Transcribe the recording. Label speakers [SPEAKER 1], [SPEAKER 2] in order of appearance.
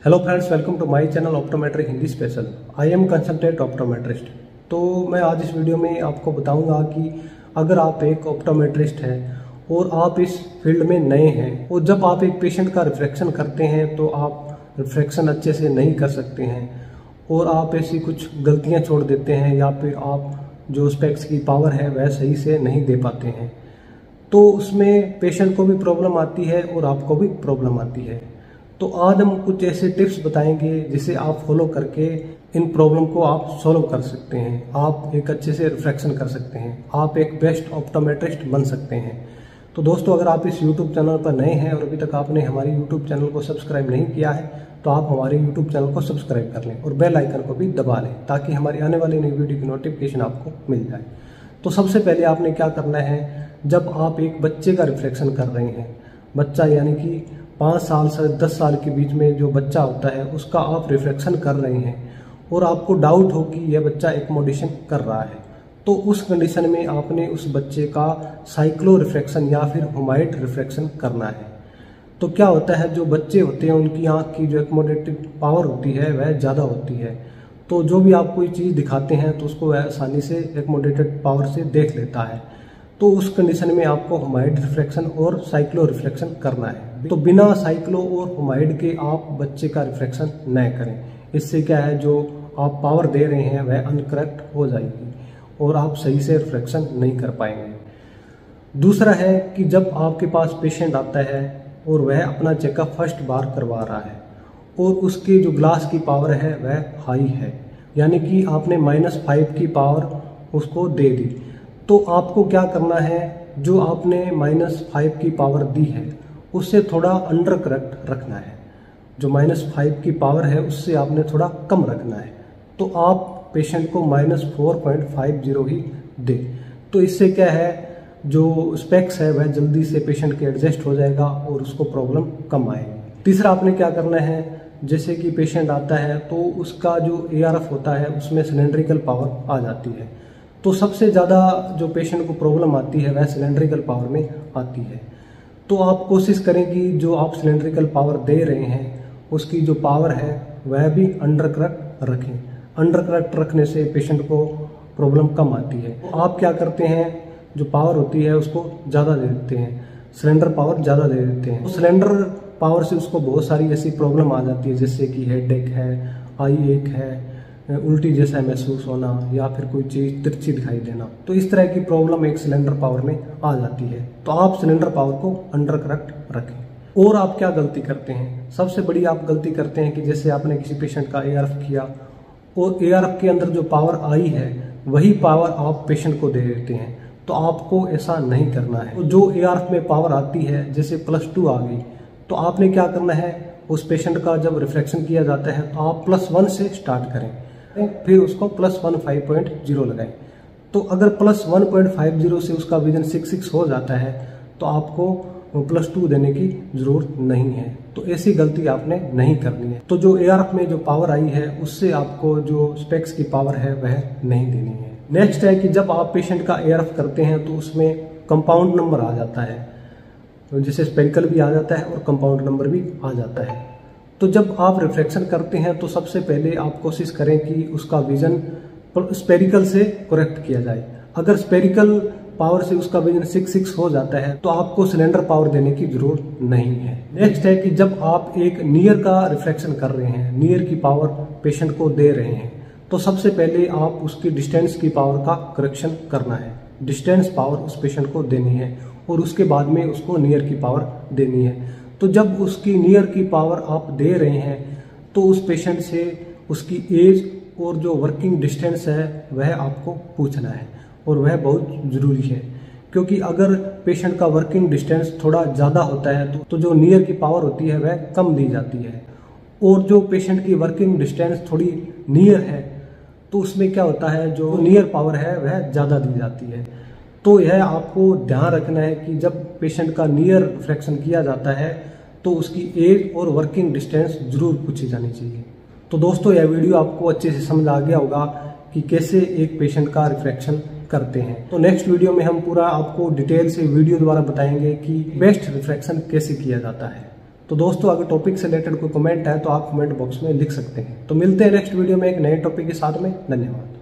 [SPEAKER 1] Hello friends, welcome to my channel optometric Hindi special. I am consultant optometrist. तो मैं आज इस वीडियो में आपको बताऊंगा कि अगर आप एक ऑप्टोमेट्रिस्ट हैं और आप इस फील्ड में नए हैं और जब आप एक पेशेंट का रिफ्रैक्शन करते हैं तो आप रिफ्रैक्शन अच्छे से नहीं कर सकते हैं और आप ऐसी कुछ गलतियां छोड़ देते हैं या फिर आप जो स्पेक्स की पावर है वह सही से नहीं दे पाते हैं, तो उसमें पेशेंट को भी प्रॉब्लम आती है और आपको भी प्रॉब्लम आती है। तो आज हम कुछ ऐसे टिप्स बताएंगे जिसे आप फॉलो करके इन प्रॉब्लम को आप सॉल्व कर सकते हैं। आप एक अच्छे से रिफ्रैक्शन कर सकते हैं, आप एक बेस्ट ऑप्टोमेट्रिस्ट बन सकते हैं। तो दोस्तों, अगर आप इस YouTube चैनल पर नए हैं और अभी तक आपने हमारे YouTube चैनल को सब्सक्राइब नहीं किया है तो आप हमारे YouTube चैनल को सब्सक्राइब कर लें और बेल आइकन को भी दबा लें ताकि हमारी आने वाली नई वीडियो की नोटिफिकेशन आपको मिल जाए। तो सबसे पहले आपने क्या करना है, जब आप एक बच्चे का रिफ्रैक्शन कर रहे हैं, बच्चा यानी कि 5 साल से 10 साल के बीच में जो बच्चा होता है उसका आप रिफ्रैक्शन कर रहे हैं और आपको डाउट हो कि यह बच्चा एक्कोमोडेशन कर रहा है, तो उस कंडीशन में आपने उस बच्चे का साइक्लो रिफ्रैक्शन या फिर हुमाइट रिफ्रैक्शन करना है। तो क्या होता है, जो बच्चे होते हैं उनकी आंख की जो एक्कोमोडेटिव पावर होती है वह ज़्यादा होती है, तो जो भी आप कोई चीज़ दिखाते हैं तो उसको वह आसानी से एक्कोमोडेटेड पावर से देख लेता है। तो उस कंडीशन में आपको हुमाइट रिफ्रैक्शन और साइक्लो रिफ्रैक्शन करना है। तो बिना साइक्लो और हुमाइट के आप बच्चे का रिफ्रैक्शन न करें। इससे क्या है, जो आप पावर दे रहे हैं वह अनकरेक्ट हो जाएगी और आप सही से रिफ्रैक्शन नहीं कर पाएंगे। दूसरा है कि जब आपके पास पेशेंट आता है और वह अपना चेकअप फर्स्ट बार करवा रहा है और उसकी जो ग्लास की पावर है वह हाई है, यानी कि आपने -5 की पावर उसको दे दी, तो आपको क्या करना है, जो आपने -5 की पावर दी है उससे थोड़ा अंडर करेक्ट रखना है। जो -5 की पावर है उससे आपने थोड़ा कम रखना है। तो आप पेशेंट को -4.50 ही दे। तो इससे क्या है, जो स्पेक्स है वह जल्दी से पेशेंट के एडजस्ट हो जाएगा और उसको प्रॉब्लम कम आएगी। तीसरा आपने क्या करना है, जैसे कि पेशेंट आता है तो उसका जो ARF होता है उसमें सिलेंड्रिकल पावर आ जाती है। तो सबसे ज़्यादा जो पेशेंट को प्रॉब्लम आती है वह सिलेंड्रिकल पावर में आती है। तो आप कोशिश करें कि जो आप सिलेंड्रिकल पावर दे रहे हैं उसकी जो पावर है वह भी अंडर करेक्ट रखें। अंडर करेक्ट रखने से पेशेंट को प्रॉब्लम कम आती है। तो आप क्या करते हैं, जो पावर होती है उसको ज़्यादा दे देते हैं, सिलेंडर पावर ज़्यादा दे देते हैं। तो सिलेंडर पावर से उसको बहुत सारी ऐसी प्रॉब्लम आ जाती है, जैसे कि हेडेक है, आई एक है, उल्टी जैसा महसूस होना या फिर कोई चीज़ तिरछी दिखाई देना। तो इस तरह की प्रॉब्लम एक सिलेंडर पावर में आ जाती है। तो आप सिलेंडर पावर को अंडर करेक्ट रखें। और आप क्या गलती करते हैं, सबसे बड़ी आप गलती करते हैं कि जैसे आपने किसी पेशेंट का ARF किया और ARF के अंदर जो पावर आई है वही पावर आप पेशेंट को दे देते हैं। तो आपको ऐसा नहीं करना है। तो जो ARF में पावर आती है, जैसे +2 आ गई, तो आपने क्या करना है, उस पेशेंट का जब रिफ्रैक्शन किया जाता है तो आप +1 से स्टार्ट करें, फिर उसको +1.5.0 लगाएं। तो अगर +1.50 से उसका विजन 6.6 हो जाता है तो आपको +2 देने की जरूरत नहीं है। तो ऐसी गलती आपने नहीं करनी है। तो जो ARF में जो पावर आई है उससे आपको जो स्पेक्स की पावर है वह नहीं देनी है। नेक्स्ट है कि जब आप पेशेंट का ARF करते हैं तो उसमें कंपाउंड नंबर आ जाता है, जैसे स्पेरिकल भी आ जाता है और कंपाउंड नंबर भी आ जाता है। तो जब आप रिफ्रैक्शन करते हैं तो सबसे पहले आप कोशिश करें कि उसका विजन स्पेरिकल से करेक्ट किया जाए। अगर स्पेरिकल पावर से उसका विजन 6.6 हो जाता है तो आपको सिलेंडर पावर देने की जरूरत नहीं है। नेक्स्ट है कि जब आप एक नियर का रिफ्रैक्शन कर रहे हैं, नियर की पावर पेशेंट को दे रहे हैं, तो सबसे पहले आप उसकी डिस्टेंस की पावर का करेक्शन करना है। डिस्टेंस पावर उस पेशेंट को देनी है और उसके बाद में उसको नियर की पावर देनी है। तो जब उसकी नियर की पावर आप दे रहे हैं तो उस पेशेंट से उसकी एज और जो वर्किंग डिस्टेंस है वह आपको पूछना है और वह बहुत ज़रूरी है, क्योंकि अगर पेशेंट का वर्किंग डिस्टेंस थोड़ा ज़्यादा होता है तो जो नियर की पावर होती है वह कम दी जाती है, और जो पेशेंट की वर्किंग डिस्टेंस थोड़ी नियर है तो उसमें क्या होता है, जो नियर पावर है वह ज़्यादा दी जाती है। तो यह आपको ध्यान रखना है कि जब पेशेंट का नियर रिफ्रैक्शन किया जाता है तो उसकी एज और वर्किंग डिस्टेंस जरूर पूछी जानी चाहिए। तो दोस्तों, यह वीडियो आपको अच्छे से समझ आ गया होगा कि कैसे एक पेशेंट का रिफ्रैक्शन करते हैं। तो नेक्स्ट वीडियो में हम पूरा आपको डिटेल से वीडियो द्वारा बताएंगे कि बेस्ट रिफ्रैक्शन कैसे किया जाता है। तो दोस्तों अगर टॉपिक से रिलेटेड कोई कमेंट है तो आप कमेंट बॉक्स में लिख सकते हैं। तो मिलते हैं नेक्स्ट वीडियो में एक नए टॉपिक के साथ में। धन्यवाद।